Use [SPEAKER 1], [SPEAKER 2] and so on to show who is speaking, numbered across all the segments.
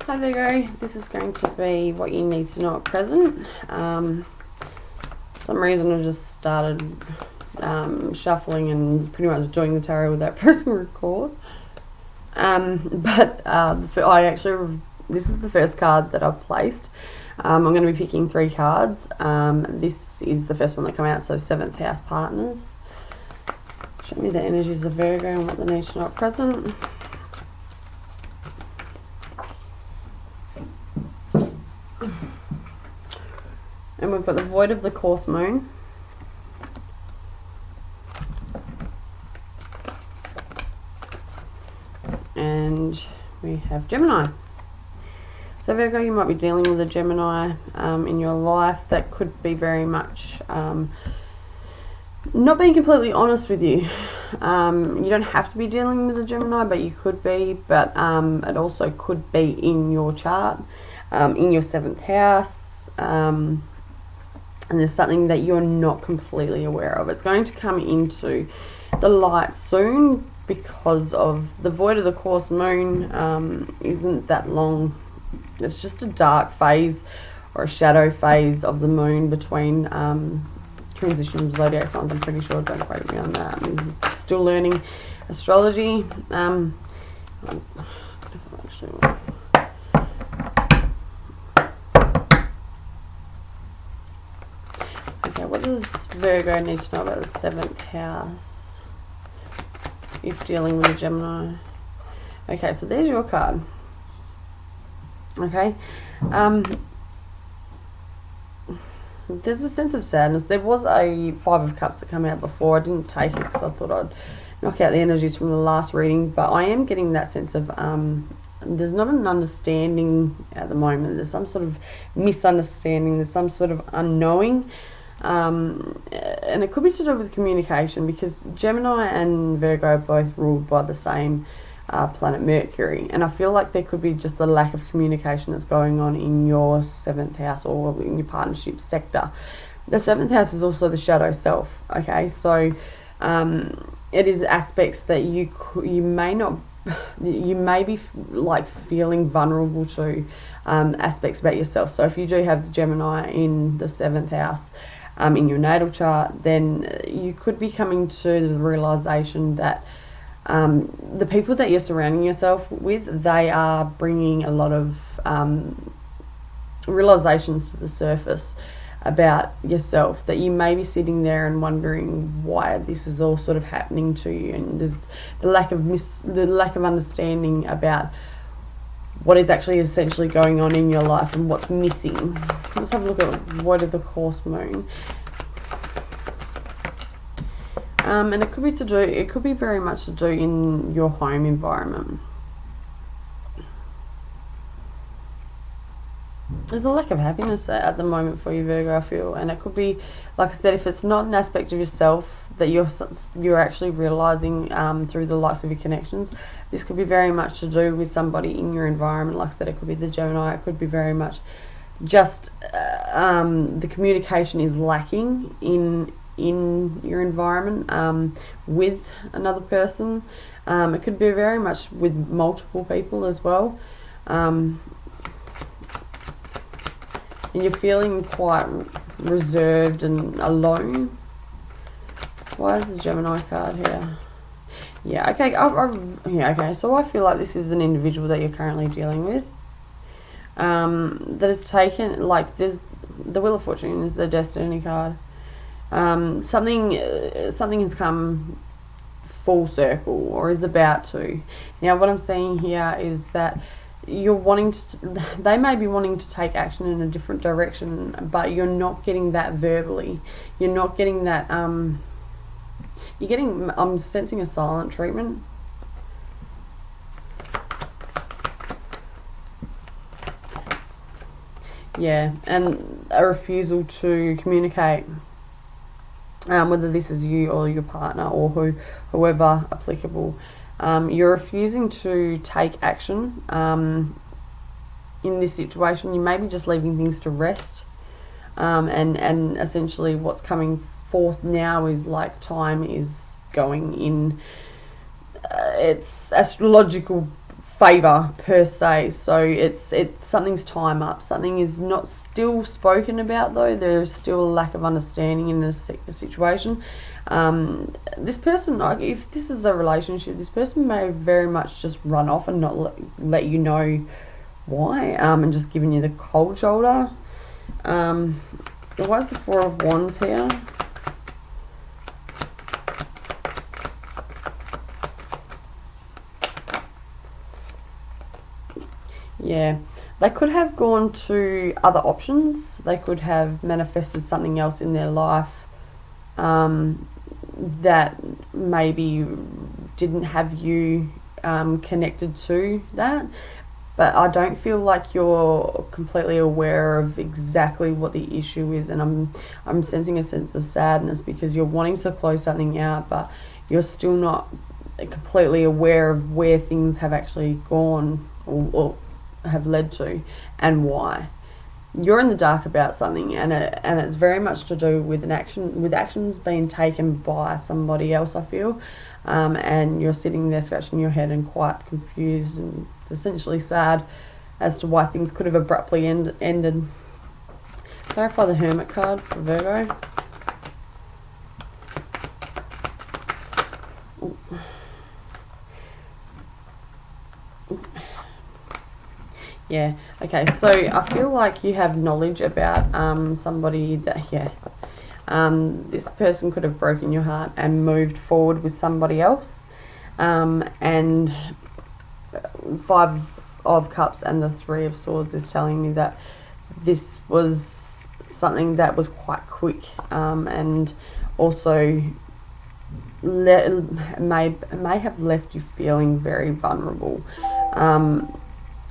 [SPEAKER 1] Hi Virgo, this is going to be what you need to know at present. For some reason I just started shuffling and pretty much doing the tarot without pressing record. This is the first card that I've placed. I'm going to be picking 3 cards. This is the first one that came out, so 7th house partners. Show me the energies of Virgo and what they need to know at present. And we've got the void of the course moon. And we have Gemini. So Virgo, you might be dealing with a Gemini in your life that could be very much not being completely honest with you. You don't have to be dealing with a Gemini, but you could be. But it also could be in your chart, in your 7th house. And there's something that you're not completely aware of. It's going to come into the light soon because of the void of the course moon isn't that long. It's just a dark phase or a shadow phase of the moon between transition zodiac signs. I'm pretty sure, don't quote me on that. I'm still learning astrology. Okay, what does Virgo need to know about the 7th house if dealing with a Gemini? Okay, so there's your card. Okay, there's a sense of sadness. There was a 5 of Cups that came out before. I didn't take it because I thought I'd knock out the energies from the last reading, but I am getting that sense of there's not an understanding at the moment. There's some sort of misunderstanding. There's some sort of unknowing. And it could be to do with communication, because Gemini and Virgo are both ruled by the same planet Mercury, and I feel like there could be just a lack of communication that's going on in your 7th house or in your partnership sector. The 7th house is also the shadow self. Okay, so it is aspects that you may be like feeling vulnerable to, aspects about yourself. So if you do have Gemini in the 7th house in your natal chart, then you could be coming to the realization that the people that you're surrounding yourself with, they are bringing a lot of realizations to the surface about yourself, that you may be sitting there and wondering why this is all sort of happening to you, and there's the lack of understanding about what is actually essentially going on in your life and what's missing. Let's have a look at void of the course moon. And it could be very much to do in your home environment. There's a lack of happiness at the moment for you, Virgo, I feel, and it could be, like I said, if it's not an aspect of yourself that you're actually realizing through the likes of your connections, this could be very much to do with somebody in your environment. Like I said, it could be the Gemini. It could be very much just the communication is lacking in your environment with another person. It could be very much with multiple people as well, and you're feeling quite reserved and alone. Why is the Gemini card here? Yeah, okay. Okay. So I feel like this is an individual that you're currently dealing with, that has taken, like, there's the Wheel of Fortune is the Destiny card. Something has come full circle, or is about to. Now what I'm seeing here is that they may be wanting to take action in a different direction, but you're not getting that verbally. You're not getting that, I'm sensing a silent treatment. Yeah, and a refusal to communicate. Whether this is you or your partner or whoever applicable, you're refusing to take action in this situation. You may be just leaving things to rest, and essentially what's coming forth now is like time is going in its astrological favor per se. So it's something's time up. Something is not still spoken about though. There's still a lack of understanding in this situation. This person, like, if this is a relationship, this person may very much just run off and not let you know why, and just giving you the cold shoulder. Why is the Four of Wands here? Yeah, they could have gone to other options. They could have manifested something else in their life that maybe didn't have you connected to that. But I don't feel like you're completely aware of exactly what the issue is, and I'm sensing a sense of sadness because you're wanting to close something out, but you're still not completely aware of where things have actually gone or have led to and why. You're in the dark about something, and it's very much to do with actions being taken by somebody else, I feel, and you're sitting there scratching your head and quite confused and essentially sad as to why things could have abruptly ended. Clarify the Hermit card for Virgo. Yeah, okay, so I feel like you have knowledge about somebody that, this person could have broken your heart and moved forward with somebody else. And Five of Cups and the Three of Swords is telling me that this was something that was quite quick, and also may have left you feeling very vulnerable,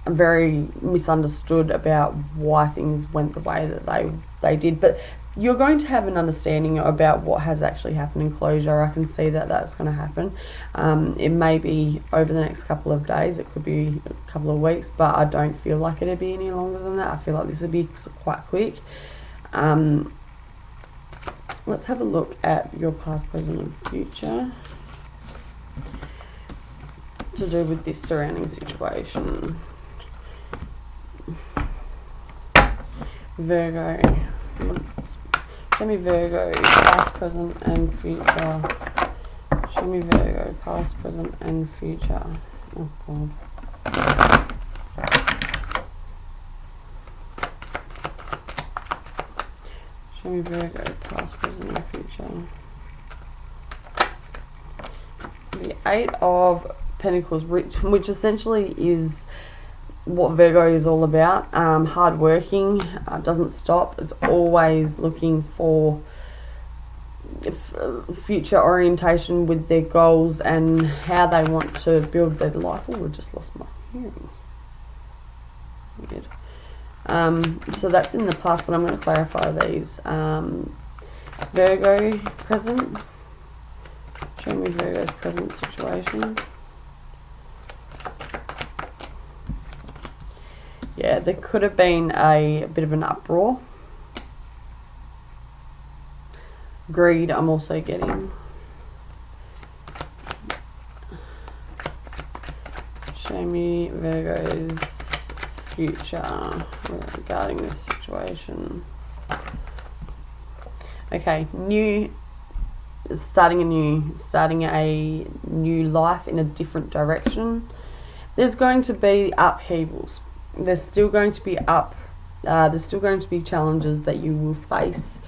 [SPEAKER 1] very misunderstood about why things went the way that they did. But you're going to have an understanding about what has actually happened in closure. I can see that that's going to happen. It may be over the next couple of days. It could be a couple of weeks, but I don't feel like it'd be any longer than that. I feel like this would be quite quick. Let's have a look at your past, present, and future to do with this surrounding situation. Virgo. Show me Virgo, past, present, and future. Show me Virgo, past, present, and future. Oh, God. Show me Virgo, past, present, and future. The Eight of Pentacles, which essentially is what Virgo is all about. Hard working, doesn't stop, is always looking for future orientation with their goals and how they want to build their life. Oh, I just lost my hearing. Weird. So that's in the past, but I'm going to clarify these. Virgo present. Show me Virgo's present situation. Yeah, there could have been a bit of an uproar. Greed, I'm also getting. Show me Virgo's future regarding this situation. Okay, starting a new life in a different direction. There's going to be upheavals. There's still going to be there's still going to be challenges that you will face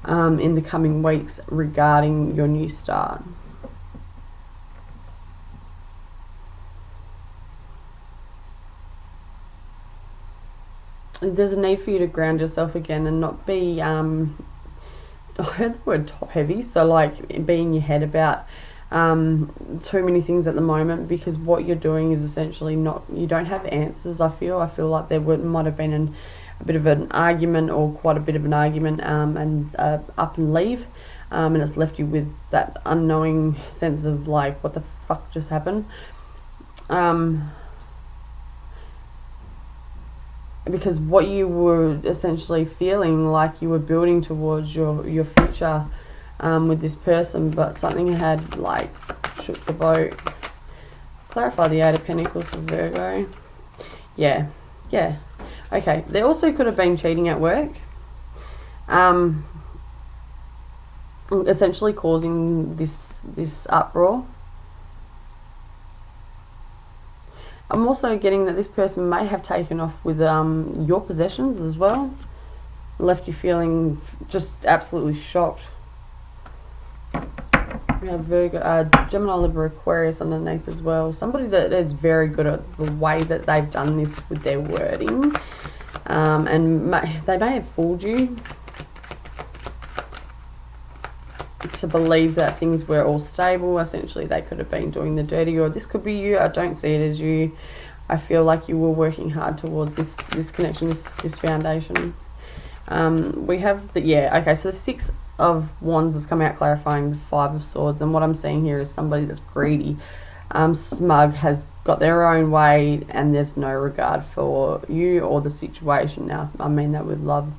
[SPEAKER 1] in the coming weeks regarding your new start. There's a need for you to ground yourself again and not be I heard the word top heavy, so like be in your head about too many things at the moment, because what you're doing is essentially you don't have answers. I feel like there might have been a bit of an argument, or quite a bit of an argument, and up and leave, and it's left you with that unknowing sense of like, what the fuck just happened, because what you were essentially feeling like you were building towards your future with this person, but something had like shook the boat. Clarify the Eight of Pentacles for Virgo. Yeah. Okay, there also could have been cheating at work. Essentially causing this uproar. I'm also getting that this person may have taken off with your possessions as well. Left you feeling just absolutely shocked. We have Virgo, Gemini, Libra, Aquarius underneath as well. Somebody that is very good at the way that they've done this with their wording. And they may have fooled you to believe that things were all stable. Essentially, they could have been doing the dirty, or this could be you. I don't see it as you. I feel like you were working hard towards this connection, this foundation. We have okay, so the Six of Wands has come out clarifying the Five of Swords, and what I'm seeing here is somebody that's greedy, smug, has got their own way, and there's no regard for you or the situation. Now, I mean that with love,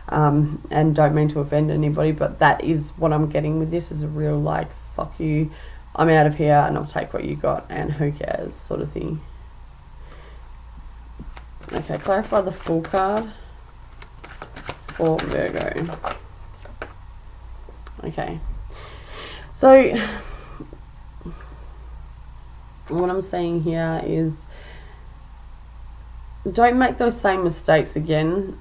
[SPEAKER 1] and don't mean to offend anybody, but that is what I'm getting with this, is a real like, fuck you, I'm out of here and I'll take what you got and who cares sort of thing. Okay, clarify the Fool card for Virgo. Okay, so what I'm saying here is don't make those same mistakes again.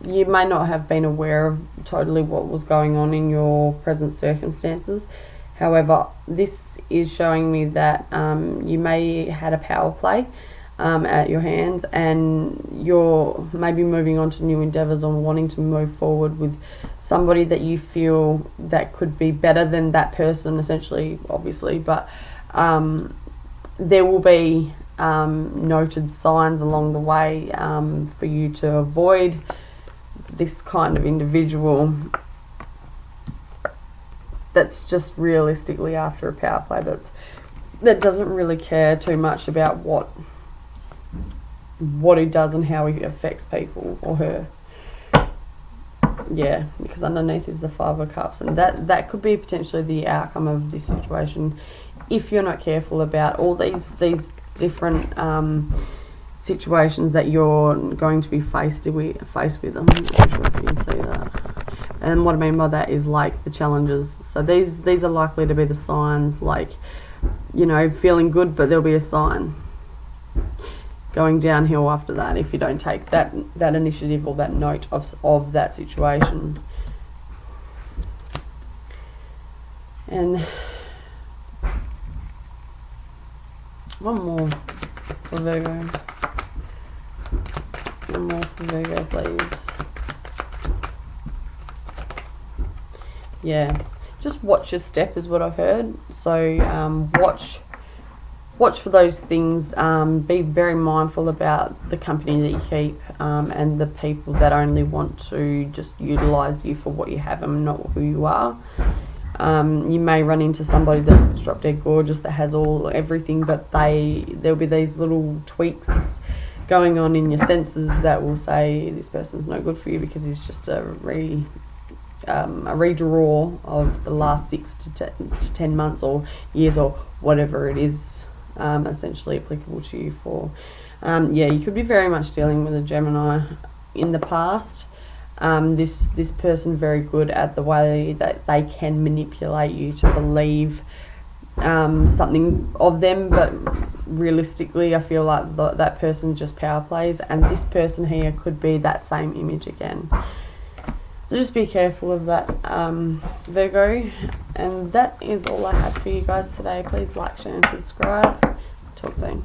[SPEAKER 1] You may not have been aware of totally what was going on in your present circumstances. However, this is showing me that you may had a power play at your hands, and you're maybe moving on to new endeavors or wanting to move forward with somebody that you feel that could be better than that person, essentially, obviously, but there will be noted signs along the way for you to avoid this kind of individual that's just realistically after a power play, that doesn't really care too much about what he does and how he affects people or her. Yeah, because underneath is the Five of Cups, and that could be potentially the outcome of this situation if you're not careful about all these different situations that you're going to be faced with. I'm not sure if you can see that. And what I mean by that is like the challenges. So these are likely to be the signs, like, you know, feeling good, but there'll be a sign going downhill after that if you don't take that initiative or that note of that situation. And one more for Virgo. One more for Virgo, please. Yeah, just watch your step is what I've heard. So watch for those things. Be very mindful about the company that you keep, and the people that only want to just utilize you for what you have and not who you are. You may run into somebody that's drop dead gorgeous, that has everything, but there'll be these little tweaks going on in your senses that will say this person's no good for you because he's just a redraw of the last 6 to 10 months or years or whatever it is, essentially applicable to you for. Yeah, you could be very much dealing with a Gemini in the past. This person very good at the way that they can manipulate you to believe something of them, but realistically I feel like that person just power plays, and this person here could be that same image again. So just be careful of that, Virgo. And that is all I had for you guys today. Please like, share and subscribe. Talk soon.